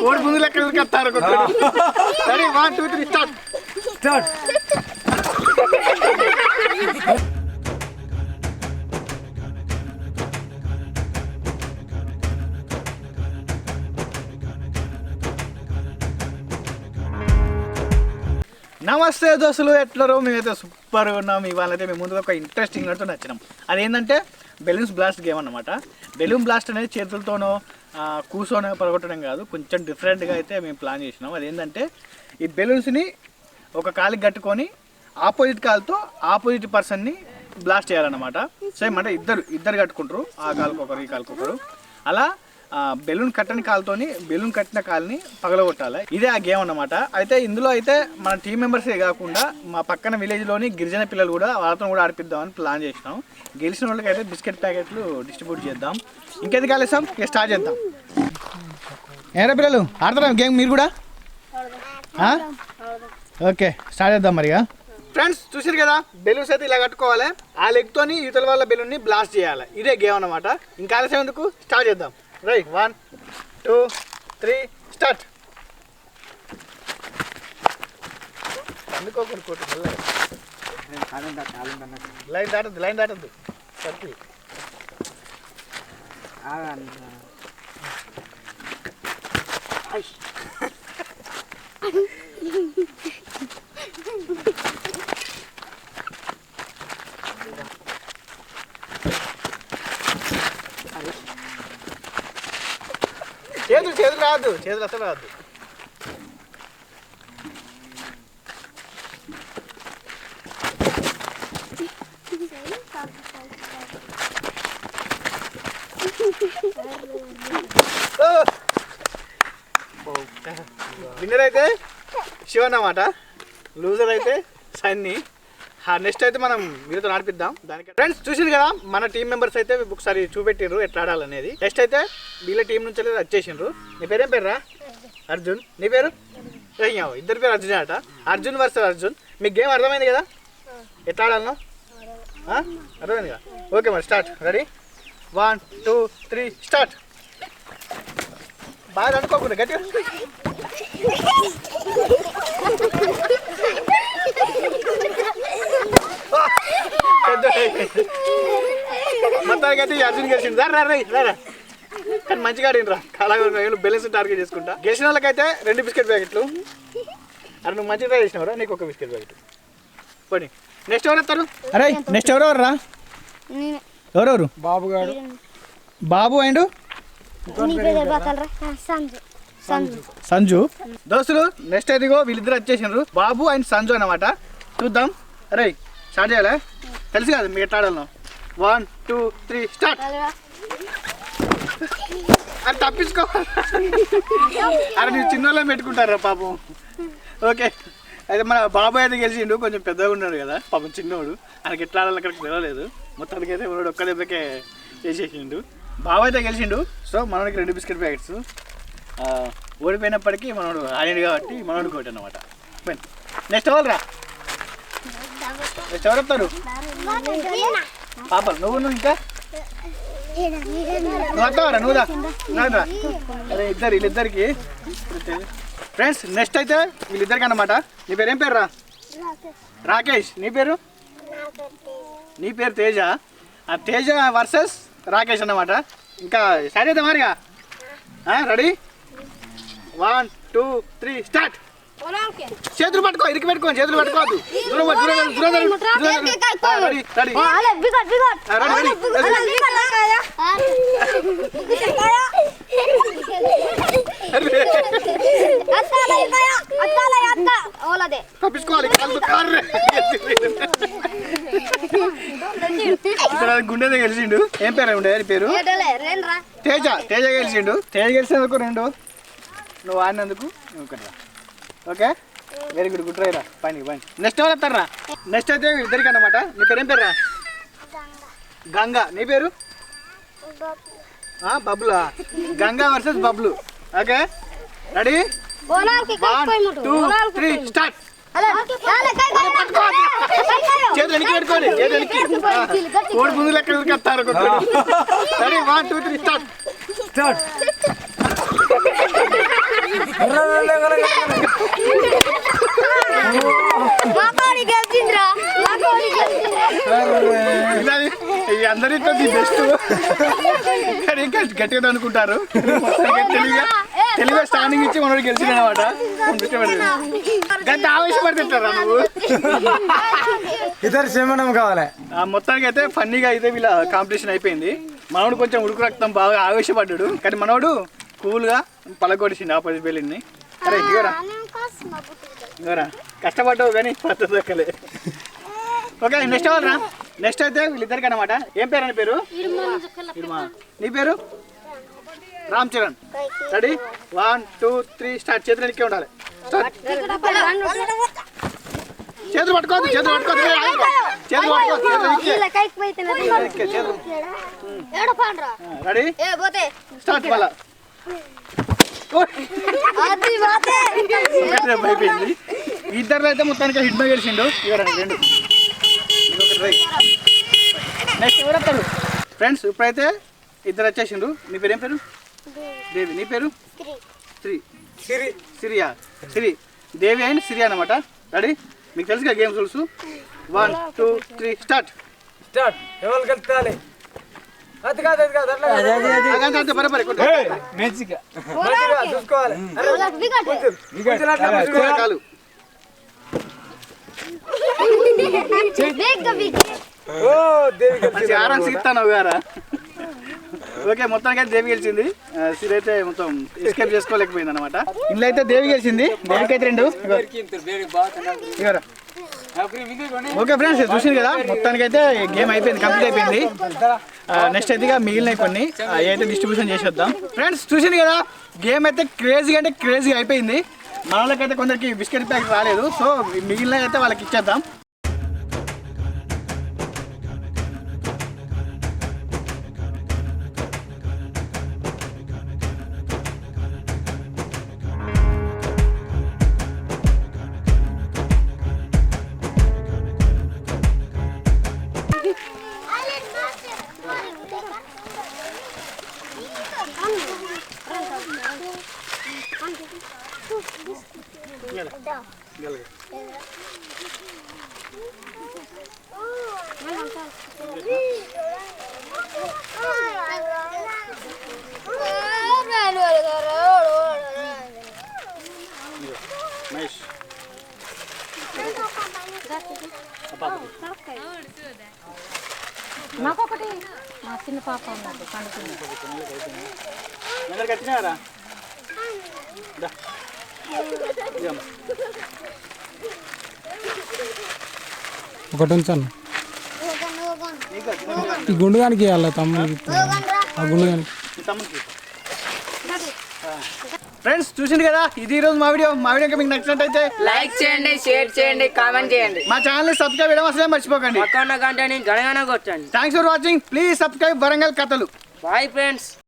కోడి పుంజు లెక్క ఉరికెత్తారు. Ready 1 2 3 start. నమస్తే దోస్తులు, ఎట్లరో మేమైతే సూపర్గా ఉన్నాం. ఇవాళ అయితే మేము ముందుగా ఒక ఇంట్రెస్టింగ్ నడుతూ నచ్చినాం. అదేంటంటే బెలూన్స్ బ్లాస్ట్ గేమ్ అన్నమాట. బెలూన్ బ్లాస్ట్ అనేది చేతులతోనో కూర్చొని పడగొట్టడం కాదు, కొంచెం డిఫరెంట్గా అయితే మేము ప్లాన్ చేసినాం. అదేంటంటే ఈ బెలూన్స్ని ఒక కాలికి కట్టుకొని ఆపోజిట్ కాలుతో ఆపోజిట్ పర్సన్ని బ్లాస్ట్ చేయాలన్నమాట. సేమ్ అంటే ఇద్దరు కట్టుకుంటారు, ఆ కాలుకొకరు ఈ కాలుకొకరు. అలా బెలూన్ కట్టని కాలుతోని బెలూన్ కట్టిన కాలుని పగలగొట్టాలి. ఇదే ఆ గేమ్ అన్నమాట. అయితే ఇందులో అయితే మన టీం మెంబర్సే కాకుండా మా పక్కన విలేజ్లోని గిరిజన పిల్లలు కూడా వాళ్ళతో కూడా ఆడిపిద్దామని ప్లాన్ చేసినాం. గెలిచిన వాళ్ళకి అయితే బిస్కెట్ ప్యాకెట్లు డిస్ట్రిబ్యూట్ చేద్దాం. ఇంకెందుకు కలిసాం, ఇక స్టార్ట్ చేద్దాం. ఏరా పిల్లలు ఆడతారా గేమ్ మీరు కూడా? ఓకే స్టార్ట్ చేద్దాం మరి. ఫ్రెండ్స్ చూసారు కదా, బెలూన్స్ అయితే ఇలా కట్టుకోవాలి. ఆ లెగ్తోని ఇవతల వాళ్ళ బెలూన్ని బ్లాస్ట్ చేయాలి. ఇదే గేమ్ అన్నమాట. ఇంకా ఆలస్యం ఎందుకు, స్టార్ట్ చేద్దాం. Right 1 2 3 start. లైన్ దాటద్దు సర్కిల్. చేతులు రావద్దు, చేతులు అసలు రావద్దు. విన్నర్ అయితే శివ అన్నమాట, లూజర్ అయితే సన్నీ. నెక్స్ట్ అయితే మనం మీతో ఆడిపిద్దాం దానికి. ఫ్రెండ్స్ చూసింది కదా, మన టీం మెంబర్స్ అయితే ఒకసారి చూపెట్టిర్రు ఎట్లా ఆడాలనేది. నెక్స్ట్ అయితే వీళ్ళ టీం నుంచి వచ్చేసిండ్రు. నీ పేరేం పేర్రా? అర్జున్. నీ పేరు? ఇద్దరు పేరు అర్జున్ అట. అర్జున్ వర్సెస్ అర్జున్. మీకు గేమ్ అర్థమైంది కదా ఎట్లా ఆడాలనో? అర్థమైంది కదా? ఓకే మరి స్టార్ట్. Ready 1 2 3 start. బాగా అనుకోకుండా గట్టిగా. మొత్తానికి అయితే అర్జున్ గెలిచింది. రా కానీ మంచిగా ఆడినరా, కళాకారులు బెలెన్స్ టార్గెట్ చేసుకుంటా. గెలిచిన వాళ్ళకైతే 2 బిస్కెట్ ప్యాకెట్లు. అరే నువ్వు మంచిగా ట్రై చేసినావురా, నీకు ఒక బిస్కెట్ ప్యాకెట్. పోనీ నెక్స్ట్ ఎవరు వస్తారు? అరే నెక్స్ట్ ఎవరెవరు రా? ఎవరెవరు? బాబు గారు, బాబు అండ్ సంజు. దోస్తులు నెక్స్ట్ అయితే వీళ్ళిద్దరు వచ్చేసినారు, బాబు అండ్ సంజు అన్నమాట. చూద్దాం. అరే స్టార్ట్ చేయాలా? తెలుసు కదా మీకు ఎట్లా ఆడాలను. 1 2 3 స్టార్ట్. అది తప్పించుకో. అరే మీరు చిన్న వాళ్ళని పెట్టుకుంటారా పాపం. ఓకే అయితే మన బాబాయ్ అయితే గెలిచిండు, కొంచెం పెద్దగా ఉన్నాడు కదా పాపం చిన్నోడు, ఆయనకి ఎట్లా ఆడాలి అక్కడికి తెలవలేదు. మొత్తానికి అయితే మనోడు ఒక్క దెబ్బకే చేసేసిండు. బాబాయ్ అయితే గెలిచిండు. సో మనోడికి 2 బిస్కెట్ ప్యాకెట్స్. ఓడిపోయినప్పటికీ మనోడు ఆడిండు కాబట్టి మనోడికి ఒకటి అన్నమాట. నెక్స్ట్ ఎవరు రా? నెక్స్ట్ ఎవరు వస్తారు? పాప నువ్వు ఇంకా నువ్వు వస్తావరా? నువ్వుదా రా. అరే వీళ్ళిద్దరికి. ఫ్రెండ్స్ నెక్స్ట్ అయితే వీళ్ళిద్దరికి అన్నమాట. నీ పేరు ఏం పేరు రా? రాకేష్. నీ పేరు? నీ పేరు తేజ. ఆ తేజ వర్సెస్ రాకేష్ అన్నమాట. ఇంకా స్టార్ట్ చేద్దాం మరిగా. Ready 1 2 3 start. చేతులు పట్టుకో, ఇరికి పెట్టుకో, చేతులు పట్టుకోవద్దు. తప్పించుకోవాలి. గుండెదే గెలిచిండు. ఏం పేరు ఉండే పేరు? తేజ. తేజ గెలిచిండు. తేజ గెలిచినందుకు 2, నువ్వు ఆడినందుకు ఒకటి. ఓకే వెరీ గుడ్, గుడ్ రైరా. పని నెక్స్ట్ ఎవరు వస్తారా? నెక్స్ట్ అయితే ఇద్దరికి అన్నమాట. నీ పేరు ఏం పేరురా? గంగా. నీ పేరు? బబ్లులా. Ganga versus Bablu. Okay ready 1 2 3 start. చేతులు వెనక్కి పెట్టుకోండి, చేతులు వెనక్కి. కోడి పుంజు లెక్క ఉరికెత్తారు. Ready 1 2 3 start. అందరితో ది బెస్ట్ కానీ ఇంకా గట్టిగా అనుకుంటారు. తెలివిగా స్టాండింగ్ ఇచ్చి మనోడు గెలిచింది అనమాట. గంట ఆవేశపడుతుంటారా నువ్వు? ఇద్దరు క్షేమం కావాలి. మొత్తానికి అయితే ఫన్నీగా అయితే వీళ్ళ కాంపిటీషన్ అయిపోయింది. మనోడు కొంచెం ఉడుకు రక్తం బాగా ఆవేశపడ్డాడు కానీ మనోడు కూల్గా పలకొడిచింది ఆపోజిట్ బెల్లిని. అరే ఇవరా ఇవరా కష్టపడ్డావు కానీ పద్ధతి దక్కలే. ఓకే నెక్స్ట్ వాళ్ళరా. నెక్స్ట్ అయితే వీళ్ళిద్దరికి అనమాట. ఏం పేరు అని పేరు? నీ పేరు? రామ్ చరణ్. Ready 1 2 3 start. చేతులు ఎక్కే ఉండాలి. స్టార్ట్. చేతులు పట్టుకోవద్దు. చేతులు పట్టుకోవద్దు. చేతులు పట్టుకోవద్దు. Ready start. మళ్ళా అయిపోయింది. ఇద్దరు అయితే మొత్తానికి హిట్ బై గెలిచిండు. ఇవ్వరండి రెండు. నెక్స్ట్ ఎవరు వస్తారు ఫ్రెండ్స్? ఇప్పుడైతే ఇద్దరు వచ్చేసిండు. నీ పేరు ఏం పేరు? దేవి. నీ పేరు? Syria. Siri Devi and Syria అనమాట. రెడీ? మీకు తెలుసుగా గేమ్స్ రూల్స్. 1 2 3 స్టార్ట్. ఎవరు గెలుస్తాలి? అది కాదు బరబరి చూసుకోవాలి. కాలు ఆరాం సిగుతాను గారా. ఓకే మొత్తానికి అయితే దేవి గెలిచింది. సిరి అయితే మొత్తం ఎస్కేప్ చేసుకోలేకపోయింది అనమాట. ఇంట్లో అయితే దేవి గెలిచింది. దేవికి అయితే 2. ఓకే ఫ్రెండ్స్ చూసింది కదా మొత్తానికి అయితే గేమ్ అయిపోయింది, కంప్లీట్ అయిపోయింది. నెక్స్ట్ అయితే మిగిలినవి కొన్ని అయితే డిస్ట్రిబ్యూషన్ చేసేద్దాం. ఫ్రెండ్స్ చూసింది కదా గేమ్ అయితే క్రేజీగా అంటే క్రేజీగా అయిపోయింది. మన వాళ్ళకైతే కొందరికి బిస్కెట్ ప్యాక్ రాలేదు. సో మిగిలినవి అయితే వాళ్ళకి ఇచ్చేద్దాం. నాకొకటి మా చిన్న పాప ఉన్నది వచ్చినారా? ఒకటి ఉంచాను. ఈ గుండుగానికి ఇవ్వాలి తమ్ముడికి. ఆ గుండుగానికి. ఫ్రెండ్స్ చూసింది కదా ఇది ఈరోజు మా వీడియో. మా వీడియో మీకు నచ్చినట్టయితే లైక్ చేయండి, షేర్ చేయండి, కామెంట్ చేయండి. మా ఛానల్ ని సబ్స్క్రైబ్ చేయడం అసలే మర్చిపోకండి. పక్కన గంటని గణగణ కొట్టండి. Thanks for watching. Please subscribe Warangal కథలు. Bye friends.